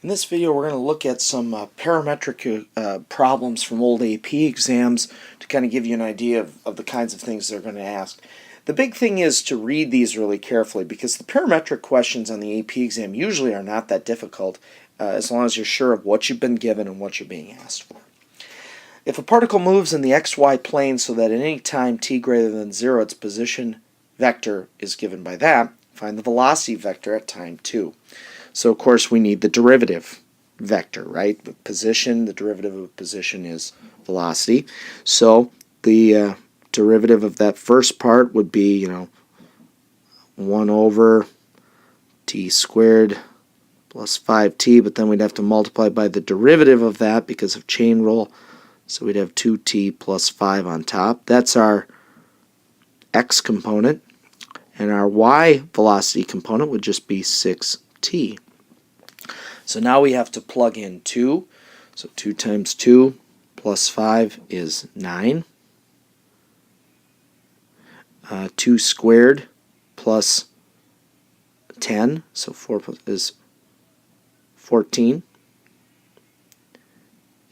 In this video, we're going to look at some parametric problems from old AP exams to kind of give you an idea of the kinds of things they're going to ask. The big thing is to read these really carefully because the parametric questions on the AP exam usually are not that difficult as long as you're sure of what you've been given and what you're being asked for. If a particle moves in the xy plane so that at any time t greater than 0 its position vector is given by that, find the velocity vector at time 2. So of course we need the derivative vector, right? The position, the derivative of position is velocity. So the derivative of that first part would be, 1 over t squared plus 5t, but then we'd have to multiply by the derivative of that because of chain rule. So we'd have 2t plus 5 on top. That's our x component. And our y velocity component would just be 6t. So now we have to plug in 2. So 2 times 2 plus 5 is 9. 2 squared plus 10, so 4 is 14.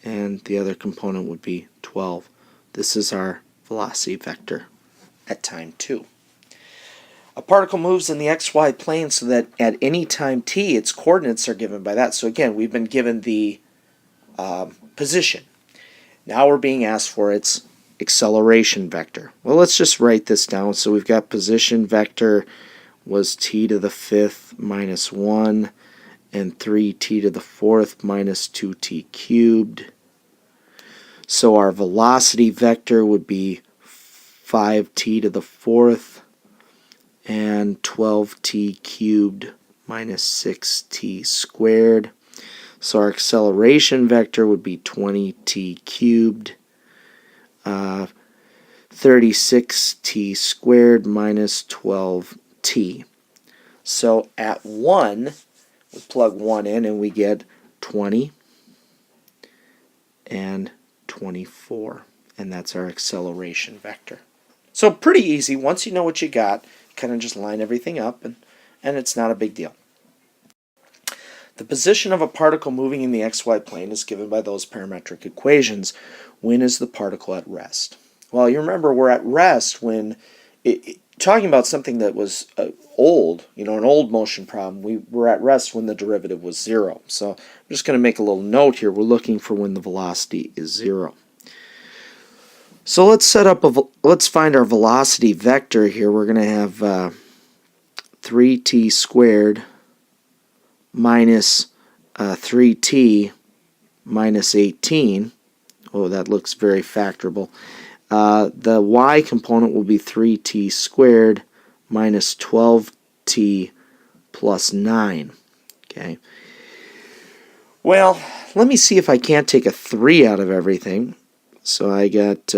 And the other component would be 12. This is our velocity vector at time 2. A particle moves in the xy plane so that at any time t, its coordinates are given by that. So again, we've been given the position. Now we're being asked for its acceleration vector. Well, let's just write this down. So we've got position vector was t to the 5th minus 1 and 3t to the 4th minus 2t cubed. So our velocity vector would be 5t to the 4th and 12t cubed minus 6t squared. So our acceleration vector would be 20t cubed, 36t squared minus 12t. So at 1, we plug 1 in and we get 20 and 24. And that's our acceleration vector. So pretty easy. Once you know what you got, kind of just line everything up and it's not a big deal. The position of a particle moving in the xy plane is given by those parametric equations. When is the particle at rest? Well, you remember we're at rest when, talking about something that was old, an old motion problem, we were at rest when the derivative was 0. So I'm just going to make a little note here. We're looking for when the velocity is 0. So let's find our velocity vector here. We're going to have 3t squared minus 3t minus 18. Oh, that looks very factorable. The y component will be 3t squared minus 12t plus 9. Okay. Well, let me see if I can't take a 3 out of everything. So I got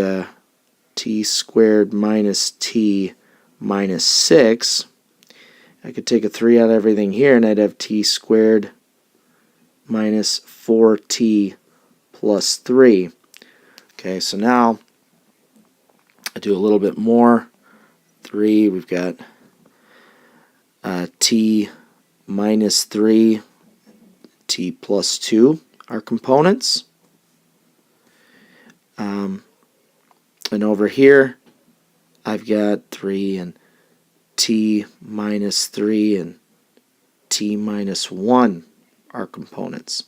t squared minus t minus 6. I could take a 3 out of everything here, and I'd have t squared minus 4t plus 3. Okay, so now I do a little bit more. 3, we've got t minus 3, t plus 2 are components. And over here, I've got 3 and t minus 3 and t minus 1 are components.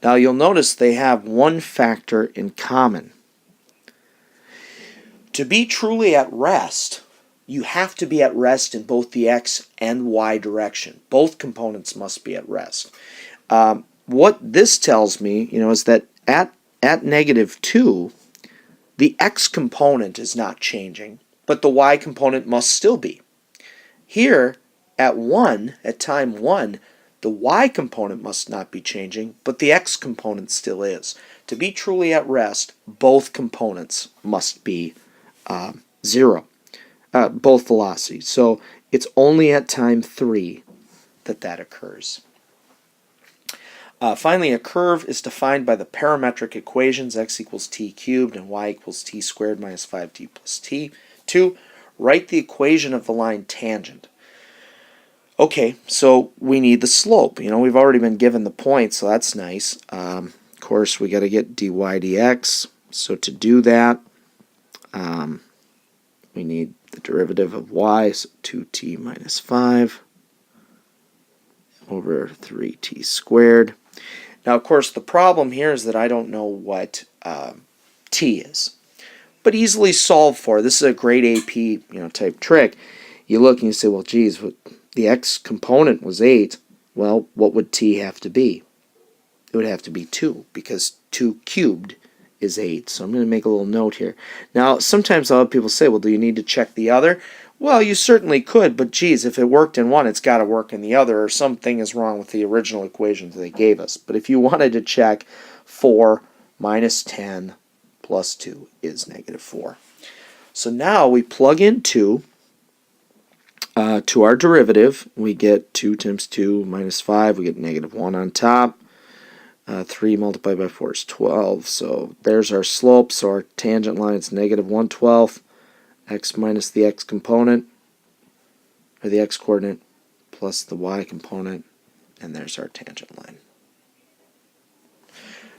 Now you'll notice they have one factor in common. To be truly at rest, you have to be at rest in both the x and y direction. Both components must be at rest. What this tells me, is that at -2, the x component is not changing, but the y component must still be. Here, at time 1, the y component must not be changing, but the x component still is. To be truly at rest, both components must be 0, both velocities. So it's only at time 3 that occurs. Finally, a curve is defined by the parametric equations x equals t cubed and y equals t squared minus 5t plus t. 2. Write the equation of the line tangent. Okay, so we need the slope. We've already been given the point, so that's nice. Of course, we got to get dy dx. So to do that, we need the derivative of y, so 2t minus 5 over 3t squared. Now, of course, the problem here is that I don't know what t is, but easily solved for. This is a great AP type trick. You look and you say, well, geez, the x component was 8. Well, what would t have to be? It would have to be 2, because 2 cubed is 8. So I'm going to make a little note here. Now, sometimes I'll have people say, well, do you need to check the other? Well, you certainly could, but geez, if it worked in one, it's got to work in the other, or something is wrong with the original equations they gave us. But if you wanted to check 4 minus 10 plus 2 is negative 4. So now we plug in 2 to our derivative. We get 2 times 2 minus 5. We get negative 1 on top. 3 multiplied by 4 is 12. So there's our slope. So our tangent line is negative 1/12. X minus the x component, or the x coordinate, plus the y component. And there's our tangent line.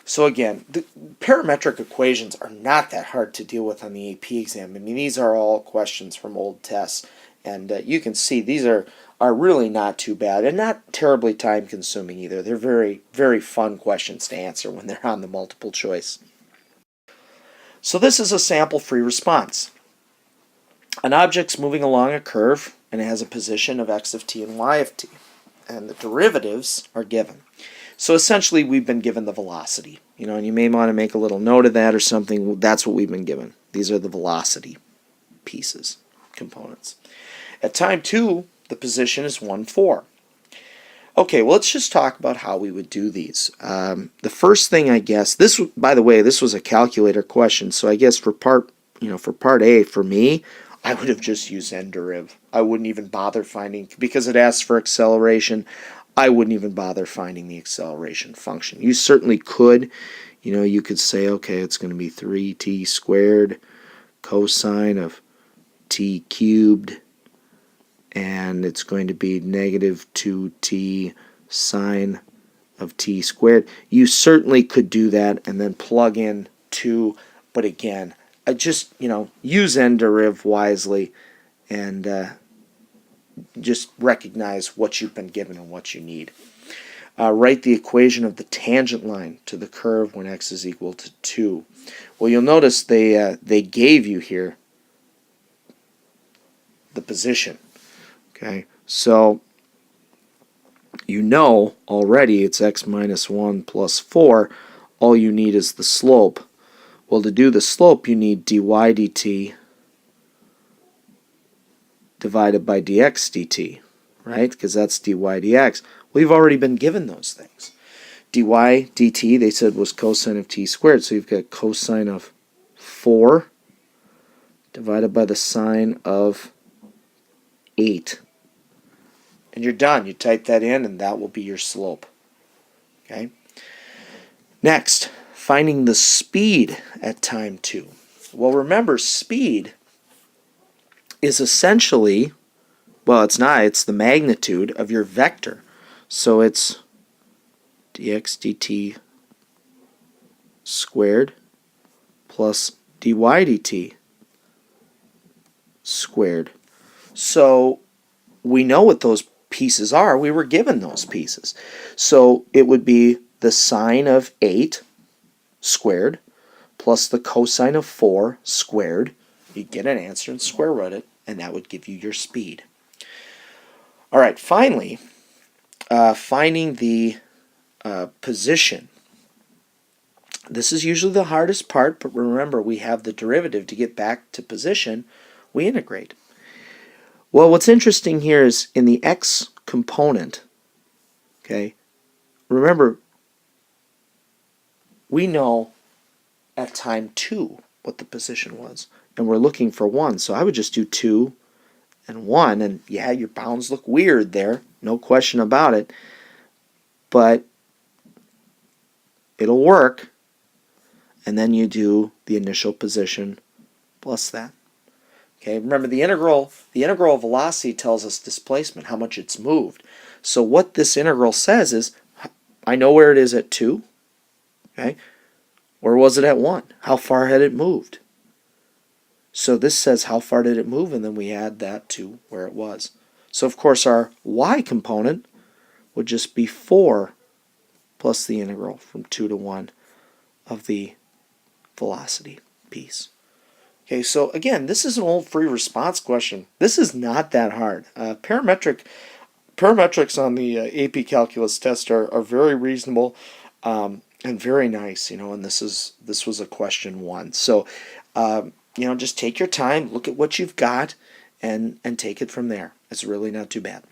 So again, the parametric equations are not that hard to deal with on the AP exam. I mean, these are all questions from old tests. And you can see these are really not too bad and not terribly time consuming either. They're very, very fun questions to answer when they're on the multiple choice. So this is a sample free response. An object's moving along a curve and it has a position of x of t and y of t. And the derivatives are given. So essentially we've been given the velocity. And you may want to make a little note of that or something. That's what we've been given. These are the velocity pieces, components. At time 2, the position is 1, 4. Okay, well, let's just talk about how we would do these. The first thing, I guess, by the way, this was a calculator question, so I guess for part A, for me, I would have just used n-deriv. I wouldn't even bother finding, because it asks for acceleration, I wouldn't even bother finding the acceleration function. You certainly could. You could say, okay, it's going to be 3t squared cosine of t cubed, and it's going to be negative 2t sine of t squared. You certainly could do that and then plug in 2, but again, just use n-deriv wisely and just recognize what you've been given and what you need. Write the equation of the tangent line to the curve when x is equal to 2. Well, you'll notice they gave you here the position. Okay, so already it's x minus 1 plus 4. All you need is the slope. Well, to do the slope, you need dy dt divided by dx dt, right? Because that's dy dx. We've already been given those things. Dy dt, they said, was cosine of t squared. So you've got cosine of 4 divided by the sine of 8. And you're done. You type that in, and that will be your slope. Okay. Next, finding the speed at time 2. Well, remember, speed is essentially, well, it's not, it's the magnitude of your vector. So it's dx dt squared plus dy dt squared. So we know what those pieces are. We were given those pieces. So it would be the sine of 8 squared plus the cosine of 4 squared. You get an answer and square root it, and that would give you your speed. All right, finally, finding the position. This is usually the hardest part, but remember, we have the derivative to get back to position. We integrate. Well, what's interesting here is in the x component, okay, remember, we know at time 2 what the position was, and we're looking for 1. So I would just do 2 and 1, and yeah, your bounds look weird there, no question about it, but it'll work, and then you do the initial position plus that. Okay, remember the integral of velocity tells us displacement, how much it's moved. So what this integral says is, I know where it is at 2. Okay, where was it at 1? How far had it moved? So this says how far did it move, and then we add that to where it was. So of course our y component would just be 4 plus the integral from 2 to 1 of the velocity piece. Okay, so again, this is an old free response question. This is not that hard. Parametrics on the AP Calculus test are very reasonable and very nice, and this was a question 1. So, just take your time, look at what you've got, and take it from there. It's really not too bad.